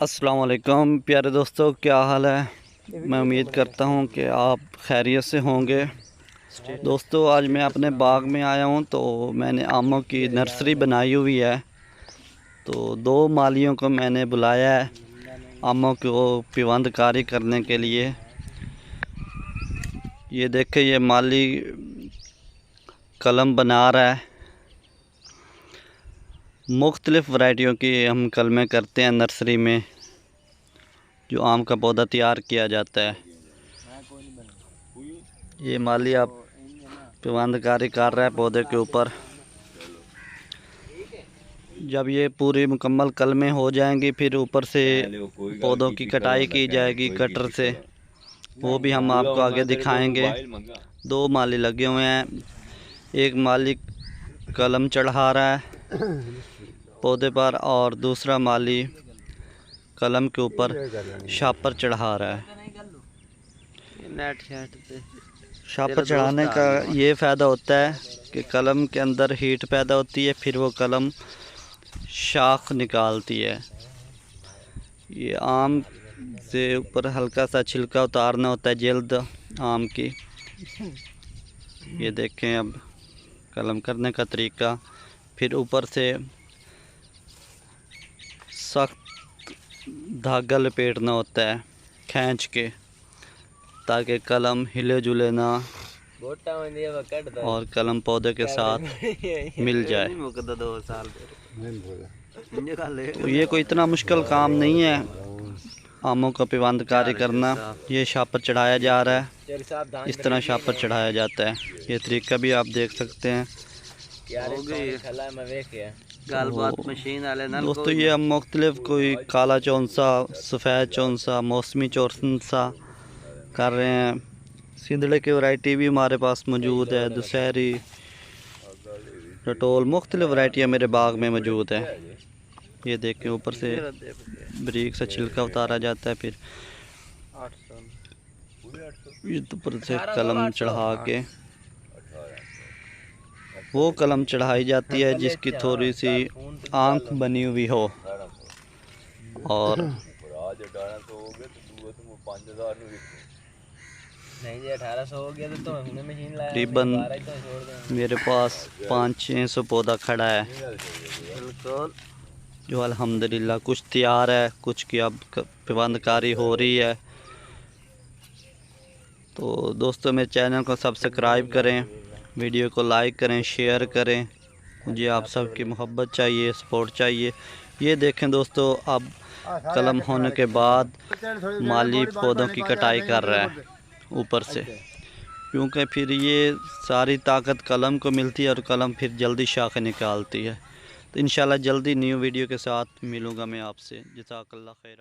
अस्सलाम वालेकुम प्यारे दोस्तों, क्या हाल है। मैं उम्मीद करता हूँ कि आप खैरियत से होंगे। दोस्तों आज मैं अपने बाग में आया हूँ तो मैंने आमों की नर्सरी बनाई हुई है। तो दो मालियों को मैंने बुलाया है आमों को पिवंदकारी करने के लिए। ये देखें, ये माली कलम बना रहा है। मुख्तलिफ़ वैरायटियों की हम कलमें करते हैं नर्सरी में, जो आम का पौधा तैयार किया जाता है। ये माली आप पिवंदकारी कर रहा है पौधे के ऊपर। जब ये पूरी मुकम्मल कलमें हो जाएंगी फिर ऊपर से पौधों की कटाई की जाएगी कटर से, वो भी हम आपको आगे दिखाएंगे। दो माली लगे हुए हैं, एक माली कलम चढ़ा रहा है पौधे पर और दूसरा माली कलम के ऊपर शापर चढ़ा रहा है। शापर चढ़ाने का ये फ़ायदा होता है कि कलम के अंदर हीट पैदा होती है, फिर वो कलम शाख निकालती है। ये आम से ऊपर हल्का सा छिलका उतारना होता है, जल्द आम की। ये देखें अब कलम करने का तरीका। फिर ऊपर से सख्त धागा लपेटना होता है खींच के, ताकि कलम हिले जुले ना और कलम पौधे के साथ मिल जाए। तो ये कोई इतना मुश्किल काम नहीं है आमों का पिवंदकारी करना। ये शापर चढ़ाया जा रहा है, इस तरह शापर चढ़ाया जाता है। ये तरीका भी आप देख सकते हैं। दोस्तों ये हम मुख्तलिफ कोई काला चौंसा, सफ़ेद चौंसा, मौसमी चौंसा कर रहे हैं। सिंधड़े की वैरायटी भी हमारे पास मौजूद है, दुशहरी, रटोल, मुख्तलिफ वैरायटियाँ मेरे बाग में मौजूद है। ये देखें ऊपर से बारीक सा छिलका उतारा जाता है, फिर ऊपर से कलम चढ़ा के वो कलम चढ़ाई जाती है जिसकी थोड़ी सी आंख बनी हुई हो। और तकरीबन मेरे पास 500-600 पौधा खड़ा है, जो अल्हम्दुलिल्लाह कुछ तैयार है, कुछ की अब पिवंदकारी हो रही है। तो दोस्तों मेरे चैनल को सब्सक्राइब करें, वीडियो को लाइक करें, शेयर करें। मुझे आप सबकी मोहब्बत चाहिए, सपोर्ट चाहिए। ये देखें दोस्तों, अब कलम होने के बाद माली पौधों की कटाई कर रहा है ऊपर से, क्योंकि फिर ये सारी ताकत कलम को मिलती है और कलम फिर जल्दी शाखें निकालती है। तो इंशाल्लाह जल्दी न्यू वीडियो के साथ मिलूँगा मैं आपसे। जज़ाकल्लाह खैर।